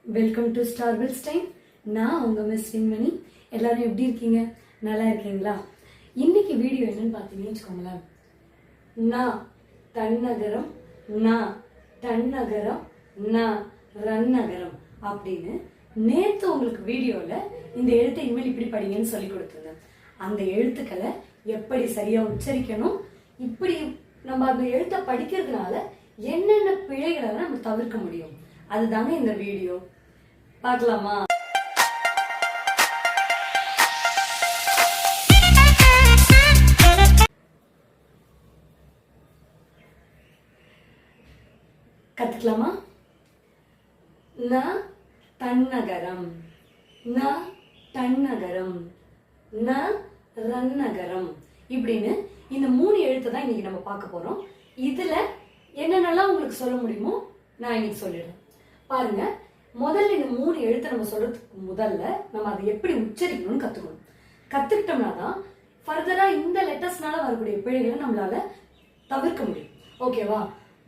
Welcome to ஸ்டார்பிள்ஸ் time. நான் உங்க miss விண்மணி. எல்லாரும் எப்படி இருக்கீங்க? நல்லா இருக்கீங்களா? இன்னைக்கு வீடியோ என்னன்னு பார்த்தீங்கன்னு வச்சுக்கோங்களேன். நான் தன்னகரம், நான் தன்னகரம், நான் ரன்னகரம் அப்படின்னு நேற்று உங்களுக்கு வீடியோல இந்த எழுத்தை இனிமேல் இப்படி படிங்கன்னு சொல்லி கொடுத்துருந்தேன். அந்த எழுத்துக்களை எப்படி சரியா உச்சரிக்கணும், இப்படி நம்ம அந்த எழுத்தை படிக்கிறதுனால என்னென்ன பிழைகளை நம்ம தவிர்க்க முடியும், அதுதாங்க இந்த வீடியோ. பார்க்கலாமா? கத்துக்கலாமா? ந தன்னகரம், ந தன்னகரம், ந ரன்னகரம் இப்படின்னு இந்த 3 எழுத்தை தான் இன்னைக்கு நம்ம பார்க்க போறோம். இதுல என்னென்னலாம் உங்களுக்கு சொல்ல முடியுமோ நான் இன்னைக்கு சொல்லிடுறேன். பாருங்க, முதல்ல இந்த 3 எழுத்தை நம்ம சொல்றதுக்கு முதல்ல நம்ம அதை எப்படி உச்சரிக்கணும்னு கத்துக்கணும். கத்துக்கிட்டோம்னா தான் ஃபர்தரா இந்த லெட்டர்ஸ்னால வரக்கூடிய பிழைகளை நம்மளால தவிர்க்க முடியும். ஓகேவா?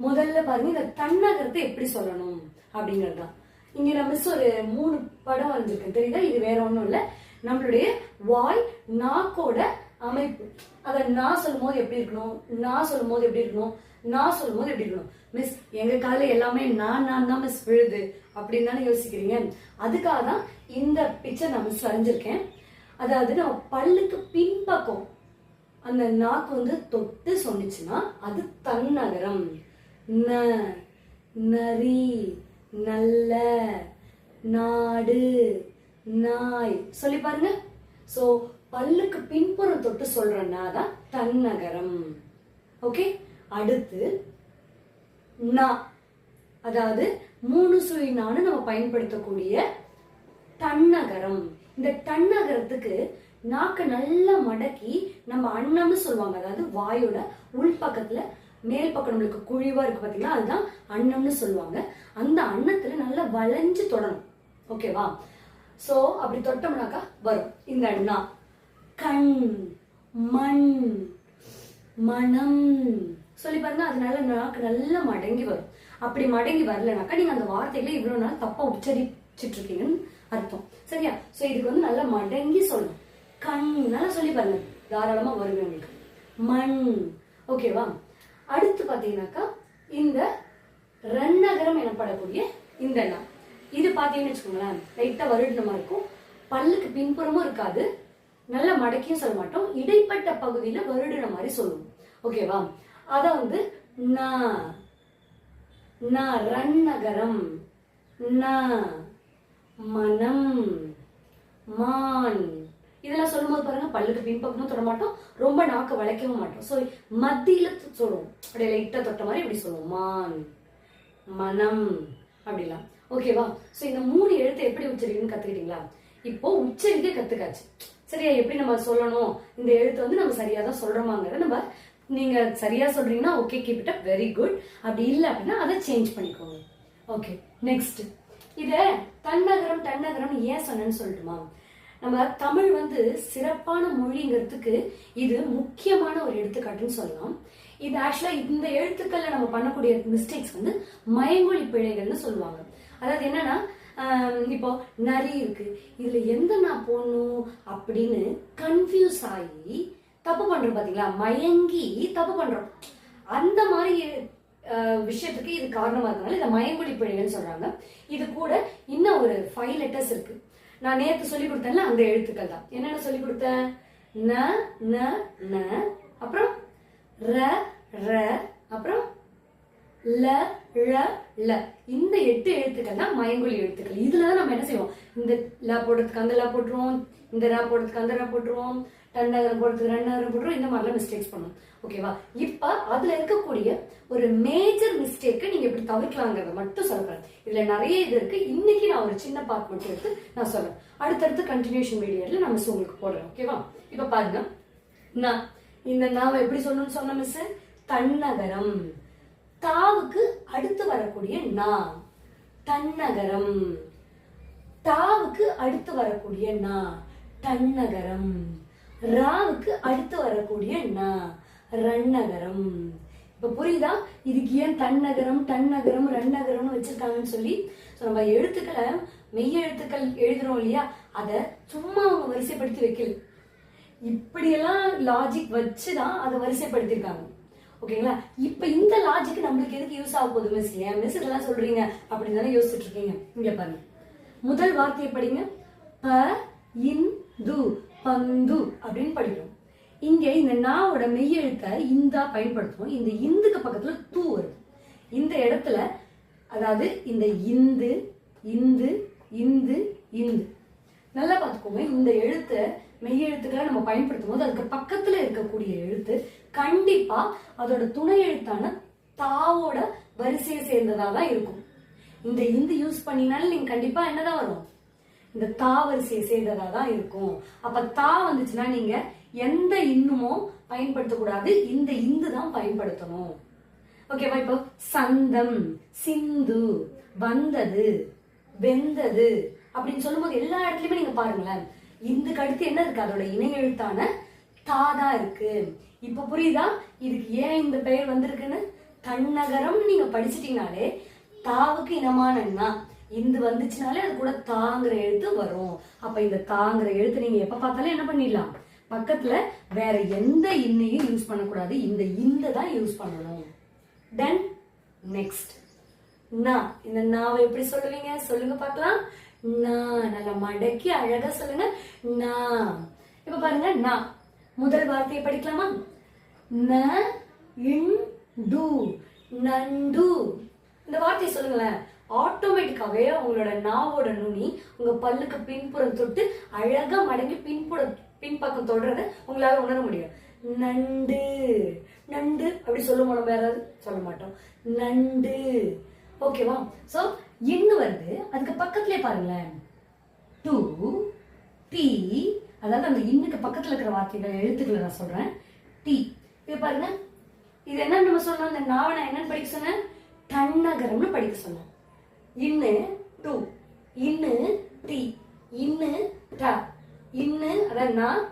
முதல்ல பாருங்க, இந்த தன்னகரத்தை எப்படி சொல்லணும் அப்படிங்கிறது தான். இங்க நம்ம ஒரு 3 படம் வரைஞ்சிருக்கேன், தெரியுதா? இது வேற ஒண்ணும் இல்ல, நம்மளுடைய வாய் நாக்கோட அமைப்பு. அத நான் சொல்லும் போது எப்படி இருக்கணும், நான் சொல்லும் போது எப்படி இருக்கணும், நான் சொல்லும் போது எப்படி இருக்கணும். மிஸ், எங்க கால எல்லாமே நான் தான் மிஸ் விழுது அப்படின்னு தானே யோசிக்கிறீங்க. அதுக்காக தான் இந்த பிக்சர் நான் மிஸ் வரைஞ்சிருக்கேன். அதாவது நம்ம பல்லுக்கு பின்பக்கம் அந்த நாக்கு வந்து தொட்டு சொன்னிச்சுன்னா அது தன்னகரம். ந, நரி, நல்ல, நாடு, நாய் சொல்லி பாருங்க. சோ பல்லுக்கு பின்புறம் தொட்டு சொல்றனா தான் தன்னகரம். ஓகே, அடுத்து நா, அதாவது 3 சுழி நானு நம்ம பயன்படுத்தக்கூடிய தன்னகரம். இந்த தன்னகரத்துக்கு நாக்க நல்லா மடக்கி நம்ம அன்னம்னு சொல்லுவாங்க. அதாவது வாயோட உள்பக்கத்துல மேல் பக்கம் நம்மளுக்கு குழிவா இருக்கு பாத்தீங்களா, அதுதான் அன்னம்னு சொல்லுவாங்க. அந்த அன்னத்துல நல்லா வளைஞ்சு தொடணும். ஓகேவா? சோ அப்படி தொட்டோம்னாக்கா வரும் இந்த நா. கண், மண், மனம் சொல்லி பாருங்க. அதனால நாக்கு நல்லா மடங்கி வரும். அப்படி மடங்கி வரலனாக்கா நீங்க அந்த வார்த்தைகளை இவ்வளவு நாள் தப்பா உச்சரிச்சிட்டு இருக்கீங்கன்னு அர்த்தம். சரியா? சோ இதுக்கு வந்து நல்லா மடங்கி சொல்லணும். கண் நல்லா சொல்லி பாருங்க, தாராளமா வருங்க உங்களுக்கு. மண். ஓகேவா? அடுத்து பாத்தீங்கன்னாக்கா இந்த ரன்னகரம் எனப்படக்கூடிய இந்த நா, இது பாத்தீங்கன்னு வச்சுக்கோங்களேன், லைட்டா வருடமா இருக்கும். பல்லுக்கு பின்புறமும் இருக்காது, நல்ல மடக்கியும் சொல்ல மாட்டோம், இடைப்பட்ட பகுதியில வருடுன மாதிரி சொல்லுவோம். ஓகேவா? அத வந்து ரன்னகரம், மனம், மான் இதெல்லாம் சொல்லும் போது பாருங்க, பல்லுக்கு பின்பக்கமும் தொட மாட்டோம், ரொம்ப நாக்கு வளைக்கவும் மாட்டோம். சோ மத்தியில சொல்லுவோம், அப்படியே லைட்டா தொட்ட மாதிரி இப்படி சொல்லுவோம். மான், மனம் அப்படிலாம். ஓகேவா? சோ இந்த 3 எழுத்தை எப்படி உச்சரிக்கணும்னு கத்துக்கிட்டீங்களா? இப்போ உச்சரிக்க கத்துக்காச்சு. சரியா? எப்படி நம்ம சொல்லணும், இந்த எழுத்து வந்து நம்ம சரியா தான் சொல்றோமாங்கிறத நம்ம, நீங்க சரியா சொல்றீங்கன்னா okay, keep it up, very good. அப்படி இல்லை அப்படின்னா அதை சேஞ்ச் பண்ணிக்கோங்க. Okay, next. இத தன்னகரம் தன்னகரம் ஏன் சொன்னேன்னு சொல்லட்டுமா? நம்ம தமிழ் வந்து சிறப்பான மொழிங்கிறதுக்கு இது முக்கியமான ஒரு எடுத்துக்காட்டுன்னு சொல்லலாம். இது ஆக்சுவலா இந்த எழுத்துக்கள்ல நம்ம பண்ணக்கூடிய மிஸ்டேக்ஸ் வந்து மயங்கொலி பிழைகள்னு சொல்லுவாங்க. அதாவது என்னன்னா, இப்போ நரி இருக்கு, இதுல எந்த நான் போடணும் அப்படின்னு கன்ஃபியூஸ் ஆகி தப்பு பண்றோம் பாத்தீங்களா, மயங்கி தப்பு பண்றோம். அந்த மாதிரி விஷயத்துக்கு இது காரணமா இருக்கனால இதை மயங்கொலி பிழைகள் சொல்றாங்க. இது கூட இன்னும் ஒரு 5 லெட்டர்ஸ் இருக்கு. நான் நேத்து சொல்லி கொடுத்தேன்ல, அந்த எழுத்துக்கள் தான். என்னென்ன சொல்லி கொடுத்தேன்? ந, ந, ந, அப்புறம் ர, ர, அப்புறம் ல, ழ, ல. இந்த 8 எழுத்துக்கள் தான் மயங்கொலி எழுத்துக்கள். இதுலதான் நம்ம என்ன செய்வோம், இந்த ல போடுறதுக்கு அந்த ல போட்டுருவோம், இந்த ரா போடுறதுக்கு அந்த ரா போட்டுருவோம், தன்னகரம் போடுறதுக்கு ரன்னகரம் போட்டுருவோம். இந்த மாதிரிலாம் மிஸ்டேக்ஸ் பண்ணுவோம். ஓகேவா? இப்ப அதுல இருக்கக்கூடிய ஒரு மேஜர் மிஸ்டேக்கை நீங்க எப்படி தவிர்க்கலாங்கிறத மட்டும் சொல்றேன். இதுல நிறைய இது இருக்கு. இன்னைக்கு நான் ஒரு சின்ன பார்ட் மட்டும் எடுத்து நான் சொல்றேன். அடுத்தடுத்து கண்டினியூஷன் வீடியோல நான் மிஸ் உங்களுக்கு போடுறேன். ஓகேவா? இப்ப பாருங்க, நான் இந்த நாம எப்படி சொல்லணும்னு சொன்ன மிஸ், தன்னகரம். தாவுக்கு அடுத்து வரக்கூடிய நா, தன்னகரம். தாவுக்கு அடுத்து வரக்கூடிய நா, தன்னகரம். ராவுக்கு அடுத்து வரக்கூடிய நா, ரன்னகரம். இப்ப இப்ப புரியுதா இதுக்கு ஏன் தன்னகரம் டன்னகரம் ரன்னகரம்னு வச்சிருக்காங்கன்னு சொல்லி? நம்ம எழுத்துக்களை மெய் எழுத்துக்கள் எழுதுறோம் இல்லையா, அதை சும்மா அவங்க வரிசைப்படுத்தி வைக்கல, இப்படியெல்லாம் லாஜிக் வச்சுதான் அதை வரிசைப்படுத்திருக்காங்க. ஓகேங்களா? இப்ப இந்த லாஜிக் நம்மளுக்கு எதுக்கு யூஸ் ஆக போகுது மிஸ்? ஏன் மிஸ் இதெல்லாம் சொல்றீங்க அப்படின்னு தானே யோசிச்சுட்டு இருக்கீங்க. இங்க பாருங்க, முதல் வார்த்தையை படிங்க. ப இந்து பந்து அப்படின்னு படிக்கிறோம். இங்க இந்த நாவோட மெய் எழுத்தை இந்தா பயன்படுத்துவோம். இந்த இந்துக்கு பக்கத்துல தூ வரும். இந்த இடத்துல அதாவது இந்த இந்து இந்து இந்து இந்து நல்லா பார்த்துக்கோங்க. இந்த எழுத்தை மெய் எழுத்துக்களை நம்ம பயன்படுத்தும் போது அதுக்கு பக்கத்துல இருக்கக்கூடிய எழுத்து கண்டிப்பா அதோட துணை எழுத்தான தாவோட வரிசையை சேர்ந்ததா தான் இருக்கும். இந்த இந்து யூஸ் பண்ணினாலும் நீங்க கண்டிப்பா என்னதான் வரும்? இந்த தா வரிசையை சேர்ந்ததா தான் இருக்கும். அப்ப தா வந்துச்சுன்னா நீங்க எந்த இன்னுமோ பயன்படுத்தக்கூடாது, இந்த இந்து தான் பயன்படுத்தணும். ஓகேவா? இப்போ சந்தம், சிந்து, வந்தது, வெந்தது அப்படின்னு சொல்லும் போது எல்லா இடத்துலயுமே நீங்க பாருங்களேன், இந்துக்கு அடுத்து என்ன இருக்கு? அதோட இணை எழுத்தான தாதா இருக்கு. இப்ப புரியுதா இதுக்கு ஏன் இந்த பெயர் வந்திருக்குன்னு? தன்னகரம் நீங்க படிச்சிட்டீங்கனாலே தாவுக்கு இனமான இந்து வந்துச்சுனாலே அது கூட தாங்கிற எழுத்து வரும். அப்ப இந்த தாங்கிற எழுத்து நீங்க எப்ப பார்த்தாலும் என்ன பண்ணிடலாம், பக்கத்துல வேற எந்த இன்னையும் யூஸ் பண்ணக்கூடாது, இந்த தான் யூஸ் பண்ணணும். தென் நெக்ஸ்ட் நா. இந்த நாவை எப்படி சொல்லுவீங்க? சொல்லுங்க பார்க்கலாம். நா. நல்லா மடக்கி அழகா சொல்லுங்க. நா. இப்ப பாருங்க, நா முதல் வார்த்தையை படிக்கலாமா? ந இண்டு நண்டு. இந்த வார்த்தையை சொல்லுங்களேன். ஆட்டோமேட்டிக்காவே உங்களோட நாவோட நுனி உங்க பல்லுக்கு பின்புறம் தொட்டு அழகா மடங்கி பின்பக்கம் தொடர்றத உங்களால உணர முடியும். நண்டு நண்டு அப்படி சொல்லுவோம், நம்ம யாராவது சொல்ல மாட்டோம். நண்டு. ஓகேவா? சோ இன்னும் வருது, அதுக்கு பக்கத்துலயே பாருங்களேன், டு டி. அதாவது அந்த இன்னுக்கு பக்கத்துல இருக்கிற வார்த்தைகள் எழுத்துக்களை நான் சொல்றேன். டி. இது பாருங்க, இது என்ன நம்ம சொன்னோம்? இந்த நாவை நான் என்னன்னு படிக்க சொன்னேன்? தன்னகரம்னு படிக்க சொன்னேன். இன்னு டு, இன்னு டி, இன்னு ட, இன்னு அதான்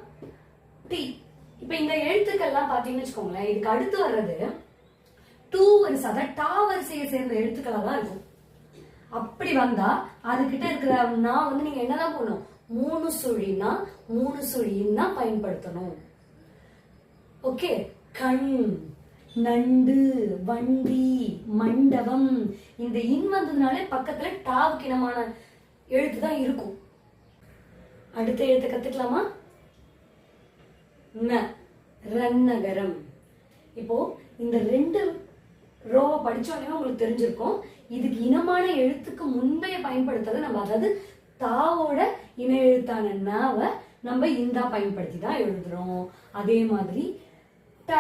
டி. இப்ப இந்த எழுத்துக்கள்லாம் பாத்தீங்கன்னு வச்சுக்கோங்களேன், இதுக்கு அடுத்து வர்றது டூ வரிசை, அதான் டா வரிசையை சேர்ந்த எழுத்துக்களா தான் இருக்கும். அப்படி வந்தா அதுகிட்ட இருக்கிற நான் வந்து நீங்க என்னதான் பண்ணணும்? மூணு சுழினா மூணு சுழின்னு தான் பயன்படுத்தணும். ஓகே? கண், நண்டு, வண்டி, மண்டபம். இந்த இன் வந்ததுனாலே பக்கத்துல டாவுக்கு இனமான எழுத்து தான் இருக்கும். அடுத்த எழுத்து கத்துக்கலாமா? ந, ரன்னகரம். இப்போ இந்த ரெண்டு ரோவை படிச்சோடனே உங்களுக்கு தெரிஞ்சிருக்கும், இதுக்கு இனமான எழுத்துக்கு முந்தைய பயன்படுத்துறது நம்ம, அதாவது தாவோட இன எழுத்தான நாவை நம்ம இந்தா பயன்படுத்தி தான் எழுதுறோம். அதே மாதிரி ட,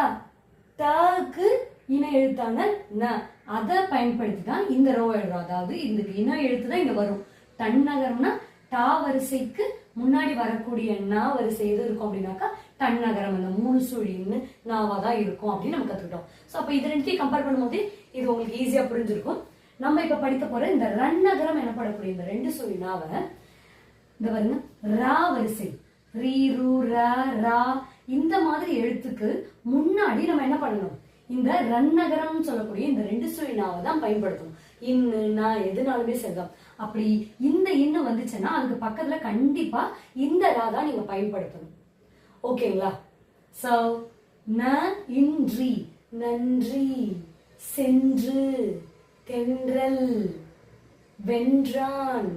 டாக்கு இன எழுத்தான ந அதை பயன்படுத்தி தான் இந்த ரோ எழுதுறோம். அதாவது இந்த இன எழுத்து தான் இங்க வரும். தன்னகரம்னா டா வரிசைக்கு முன்னாடி வரக்கூடிய நா வரிசை எது இருக்கும் அப்படின்னாக்கா தன்னகரம், அந்த மூணு சுழின்னு நாவா தான் இருக்கும் அப்படின்னு நம்ம கத்துக்கிட்டோம். ஸோ அப்போ இது ரெண்டுத்தையும் கம்பேர் பண்ணும்போது இது உங்களுக்கு ஈஸியா புரிஞ்சிருக்கும். நம்ம இப்ப படிக்க போற இந்த ரன்னகரம் எனப்படக்கூடிய இந்த ரெண்டு சுழி நாவை இந்த பாருங்க, ரா வரிசை, ரீ ரு ரா ரா, இந்த மாதிரி எழுத்துக்கு முன்னாடி நம்ம என்ன பண்ணணும்? இந்த ரன்னகரம் சொல்லக்கூடிய இந்த ரெண்டு சுழி நாவை தான் பயன்படுத்தணும். இன்னு நான் எதுனாலுமே சரிதான். அப்படி இந்த இன்னு வந்துச்சுன்னா அதுக்கு பக்கத்துல கண்டிப்பா இந்த ரா தான் நீங்க பயன்படுத்தணும். ஓகேங்களா? சோ ந இன்றி, நன்றி, சென்று, தென்றல், வென்றான்.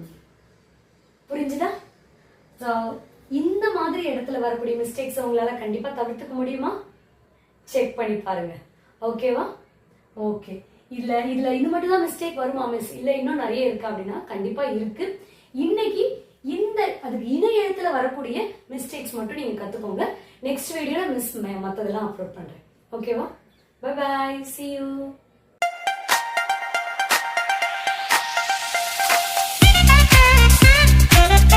புரிஞ்சுதா? சோ இந்த மாதிரி இடத்துல வரக்கூடிய மிஸ்டேக்ஸ் உங்களால கண்டிப்பா தவிர்த்துக்க முடியுமா? செக் பண்ணி பாருங்க. ஓகேவா? ஓகே. இதுல இது மட்டும் தான் மிஸ்டேக் வருமா மிஸ்? இல்ல இன்னும் நிறைய இருக்கு அப்படின்னா கண்டிப்பா இருக்கு. இன்னைக்கு இந்த அதுக்கு இணை எழுத்துல வரக்கூடிய மிஸ்டேக்ஸ் மட்டும் நீங்க கத்துக்கோங்க. நெக்ஸ்ட் வீடியோல மிஸ் மத்ததெல்லாம் அப்லோட் பண்றேன். ஓகேவா? Bye bye, see you.